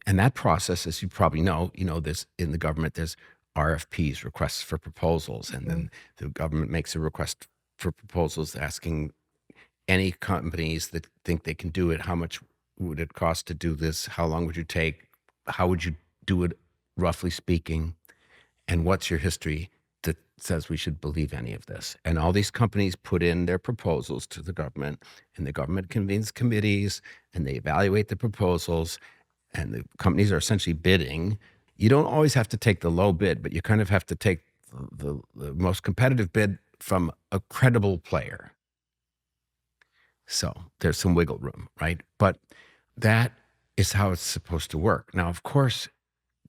and that process, as you probably know, there's in the government, there's RFPs, requests for proposals, and Mhm. then the government makes a request for proposals asking any companies that think they can do it, how much would it cost to do this? How long would you take? How would you do it, roughly speaking? And what's your history that says we should believe any of this? And all these companies put in their proposals to the government, and the government convenes committees, and they evaluate the proposals, and the companies are essentially bidding. You don't always have to take the low bid, but you kind of have to take the most competitive bid from a credible player. So there's some wiggle room, right? But that is how it's supposed to work. Now, of course,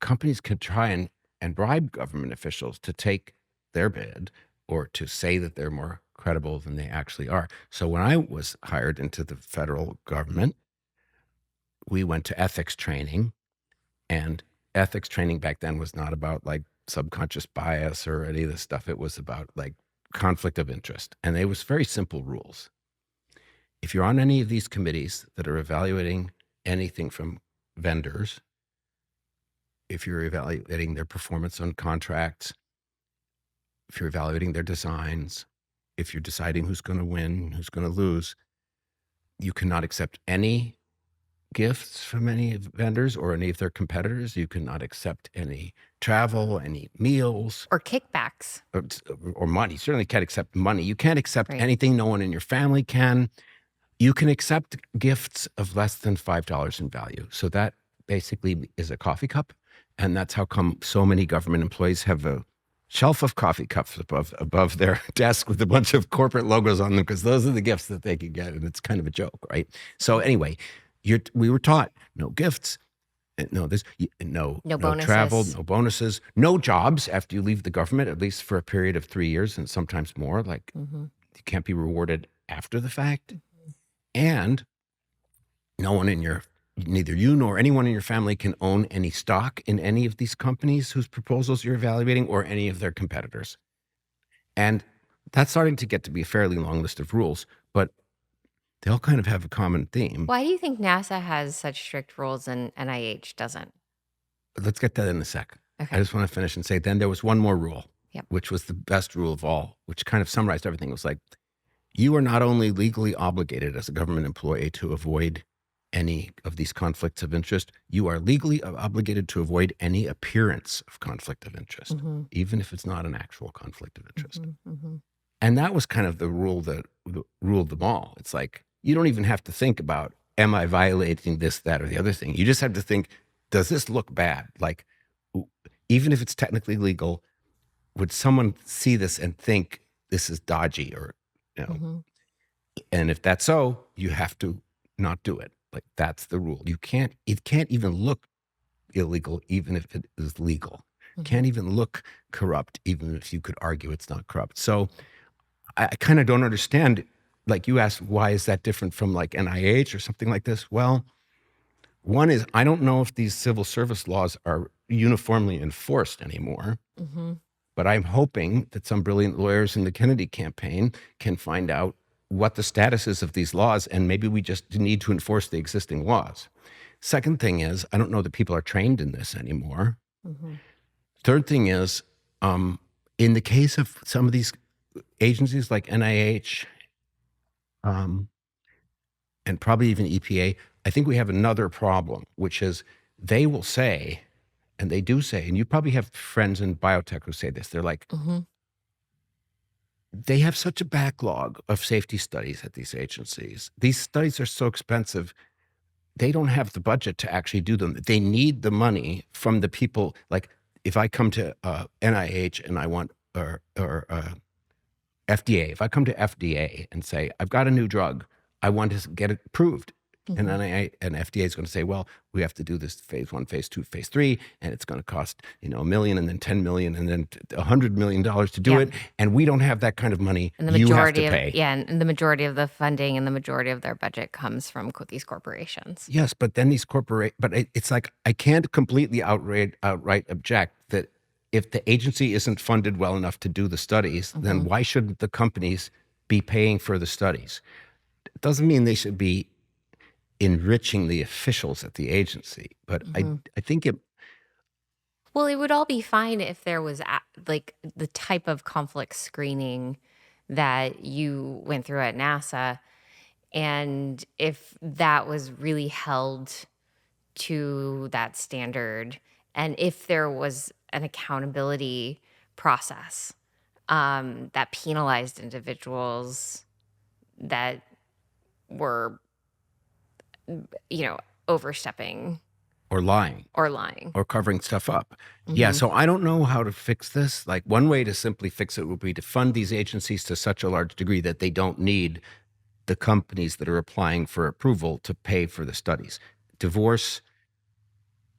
companies can try and bribe government officials to take their bid or to say that they're more credible than they actually are. So when I was hired into the federal government, we went to ethics training, and ethics training back then was not about like subconscious bias or any of this stuff. It was about like conflict of interest. And it was very simple rules. If you're on any of these committees that are evaluating anything from vendors, if you're evaluating their performance on contracts, if you're evaluating their designs, if you're deciding who's going to win, who's going to lose, you cannot accept any gifts from any vendors or any of their competitors. You cannot accept any travel, any meals, Or kickbacks. or money. You certainly can't accept money. You can't accept Right. anything no one in your family can. You can accept gifts of less than $5 in value. So that basically is a coffee cup. And that's how come so many government employees have a shelf of coffee cups above their desk with a bunch of corporate logos on them, because those are the gifts that they can get. And it's kind of a joke, right? So anyway, we were taught no gifts. No no travel, bonuses. no bonuses, no jobs after you leave the government, at least for a period of 3 years and sometimes more. Like you can't be rewarded after the fact. And no one neither you nor anyone in your family can own any stock in any of these companies whose proposals you're evaluating or any of their competitors. And that's starting to get to be a fairly long list of rules, but they all kind of have a common theme. Why do you think NASA has such strict rules and NIH doesn't? But let's get that in a sec. Okay. I just want to finish and say, then there was one more rule, Yep. which was the best rule of all, which kind of summarized everything. It was like, you are not only legally obligated as a government employee to avoid any of these conflicts of interest, you are legally obligated to avoid any appearance of conflict of interest, even if it's not an actual conflict of interest. And that was kind of the rule that ruled them all. It's like, you don't even have to think about, am I violating this, that, or the other thing? You just have to think, does this look bad? Like, even if it's technically legal, would someone see this and think this is dodgy or, and if that's so, you have to not do it. Like, that's the rule. It can't even look illegal, even if it is legal. Can't even look corrupt, even if you could argue it's not corrupt. So I kind of don't understand, like you asked, why is that different from like NIH or something like this? Well, one is, I don't know if these civil service laws are uniformly enforced anymore, but I'm hoping that some brilliant lawyers in the Kennedy campaign can find out what the status is of these laws, and maybe we just need to enforce the existing laws. Second thing is, I don't know that people are trained in this anymore. Third thing is, in the case of some of these agencies like NIH, and probably even EPA, I think we have another problem, which is they will say, and they do say, and you probably have friends in biotech who say this, they're like, they have such a backlog of safety studies at these agencies. These studies are so expensive, they don't have the budget to actually do them. They need the money from the people. Like, if I come to NIH and I want, or FDA, if I come to FDA and say, I've got a new drug, I want to get it approved. And then FDA is going to say, well, we have to do this phase 1, phase 2, phase 3, and it's going to cost, $1 million and then $10 million and then $100 million to do it. And we don't have that kind it's pay. And the majority of the funding and the majority of their budget comes from these corporations. Yes, but then it's like, I can't completely outright object that if the agency isn't funded well enough to do the studies, then why shouldn't the companies be paying for the studies? It doesn't mean they should be enriching the officials at the agency, but I think Well, it would all be fine if there was like the type of conflict screening that you went through at NASA, and if that was really held to that standard, and if there was an accountability process that penalized individuals that were, overstepping or lying or covering stuff up. Yeah, so I don't know how to fix this. Like, one way to simply fix it would be to fund these agencies to such a large degree that they don't need the companies that are applying for approval to pay for the studies. Divorce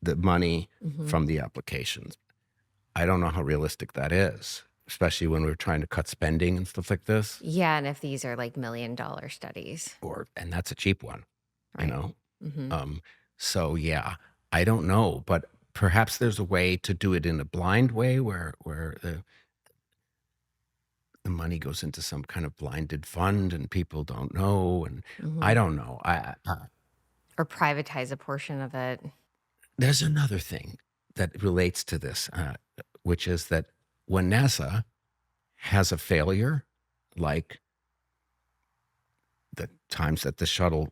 the money from the applications. I don't know how realistic that is, especially when we're trying to cut spending and stuff like this. Yeah, and if these are like $1 million studies. And that's a cheap one, So yeah, I don't know, but perhaps there's a way to do it in a blind way where the money goes into some kind of blinded fund and people don't know, and I don't know. Or privatize a portion of it. There's another thing that relates to this, which is that when NASA has a failure, like the times that the shuttle,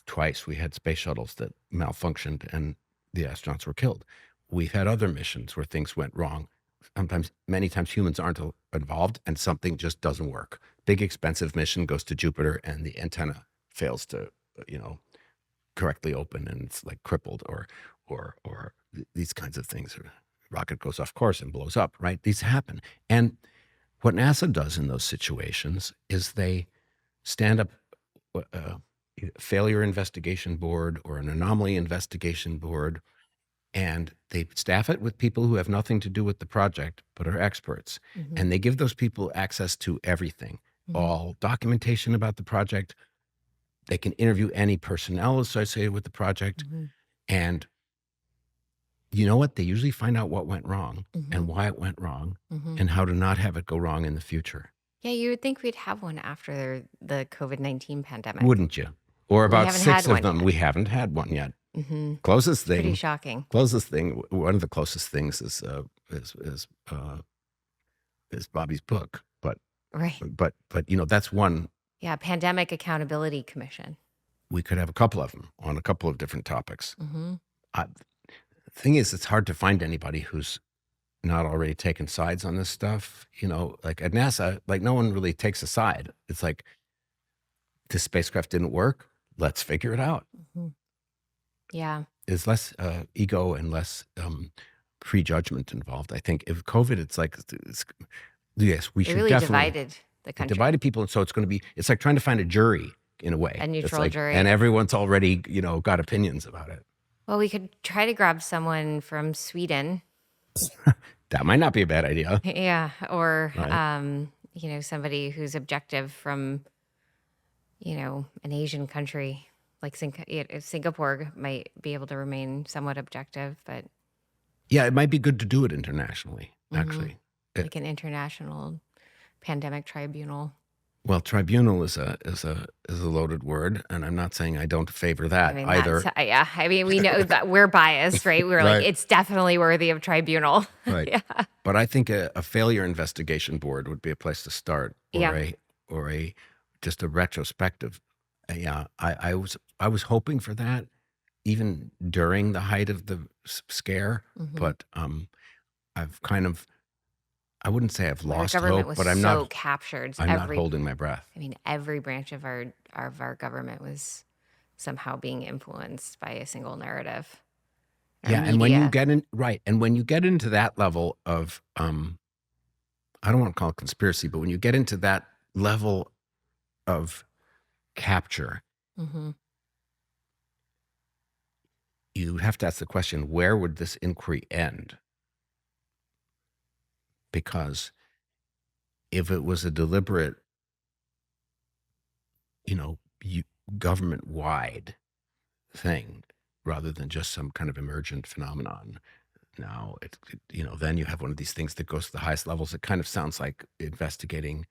twice we had space shuttles that malfunctioned and the astronauts were killed. We've had other missions where things went wrong. Many times humans aren't involved and something just doesn't work. Big expensive mission goes to Jupiter and the antenna fails to, correctly open and it's like crippled or these kinds of things. Rocket goes off course and blows up, right? These happen. And what NASA does in those situations is they stand up failure investigation board or an anomaly investigation board, and they staff it with people who have nothing to do with the project but are experts. Mm-hmm. And they give those people access to everything, all documentation about the project. They can interview any personnel associated with the project. And you know what? They usually find out what went wrong and why it went wrong and how to not have it go wrong in the future. Yeah, you would think we'd have one after the COVID-19 pandemic. Wouldn't you? Or about haven't 6 had one of them. yet. We haven't had one yet. Mm-hmm. Closest Pretty thing. shocking. Closest thing. One of the closest things is Bobby's book. Right. But that's one. Yeah, Pandemic Accountability Commission. We could have a couple of them on a couple of different topics. The thing is, it's hard to find anybody who's not already taken sides on this stuff. Like at NASA, like no one really takes a side. It's like, this spacecraft didn't work. Let's figure it out. Yeah. There's less ego and less prejudgment involved. I think if COVID, it's like, yes, we should really definitely divided the country. Divided people, and so it's like trying to find a jury in a way, a neutral jury, and everyone's already got opinions about it. Well, we could try to grab someone from Sweden. That might not be a bad idea. Yeah, or Right. Somebody who's objective from an Asian country like Singapore might be able to remain somewhat objective, but yeah, it might be good to do it internationally. Actually, like an international pandemic tribunal. Well, tribunal is a loaded word, and I'm not saying I don't favor that either. Yeah, I mean, we know that we're biased, right? We're Right. like, it's definitely worthy of tribunal. Right. Yeah. But I think a failure investigation board would be a place to start, or just a retrospective. Yeah, I was hoping for that even during the height of the scare, but I've kind of, I wouldn't say I've lost Our government hope, was but I'm so not captured. I'm not holding my breath. I mean, every branch of our government was somehow being influenced by a single narrative. Yeah, and when you get into that level of I don't want to call it conspiracy, but when you get into that level of capture, you have to ask the question, where would this inquiry end? Because if it was a deliberate, government-wide thing, rather than just some kind of emergent phenomenon, now then you have one of these things that goes to the highest levels. It kind of sounds like investigating,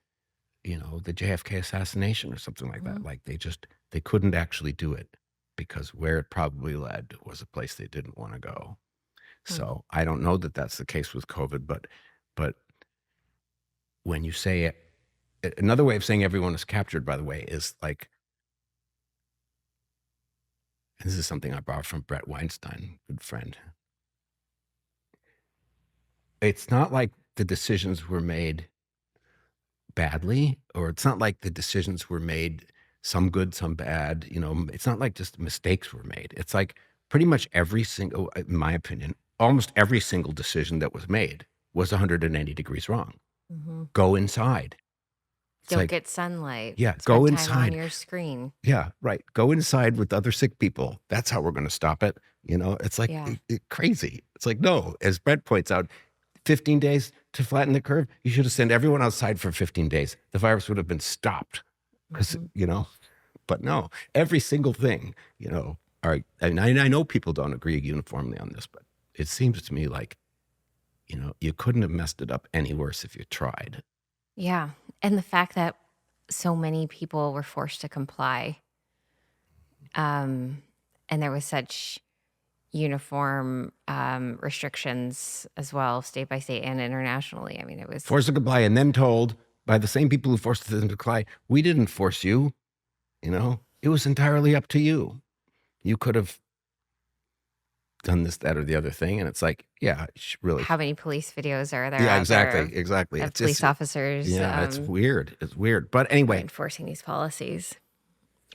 the JFK assassination or something like that. Like they couldn't actually do it because where it probably led was a place they didn't want to go. So I don't know that that's the case with COVID, but when you say it, another way of saying everyone is captured, by the way, is like, and this is something I borrowed from Brett Weinstein, good friend. It's not like the decisions were made badly, or it's not like the decisions were made some good, some bad. It's not like just mistakes were made. It's like pretty much every single, in my opinion, almost every single decision that was made was 180 degrees wrong. Go inside. Don't get sunlight. Yeah, Spend go time inside on your screen. Yeah, right. Go inside with other sick people. That's how we're going to stop it. It's like crazy. It's like, no, as Brett points out, 15 days to flatten the curve. You should have sent everyone outside for 15 days. The virus would have been stopped. Because, but no, every single thing, all right. And I know people don't agree uniformly on this, but it seems to me like, you couldn't have messed it up any worse if you tried. Yeah. And the fact that so many people were forced to comply, and there was such uniform restrictions as well, state by state and internationally. I mean, it was forced to comply and then told by the same people who forced them to comply, we didn't force you. It was entirely up to you. You could have done this, that, or the other thing. And it's like, yeah, really. How many police videos are there? Yeah, exactly. Of police officers. Yeah, it's weird. It's weird. But anyway. Enforcing these policies.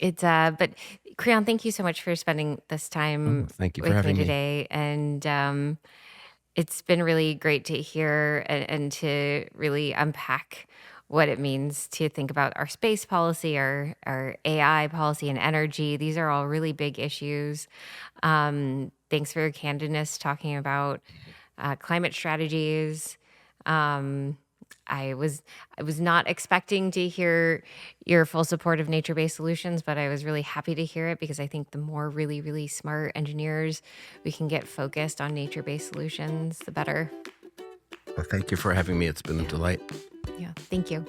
But Creon, thank you so much for spending this time thank you with for having me today. And it's been really great to hear and to really unpack what it means to think about our space policy, our AI policy and energy. These are all really big issues. Thanks for your candidness talking about climate strategies. Um, I was not expecting to hear your full support of nature-based solutions, but I was really happy to hear it because I think the more really, really smart engineers we can get focused on nature-based solutions, the better. Well, thank you for having me. It's been a delight. Yeah, thank you.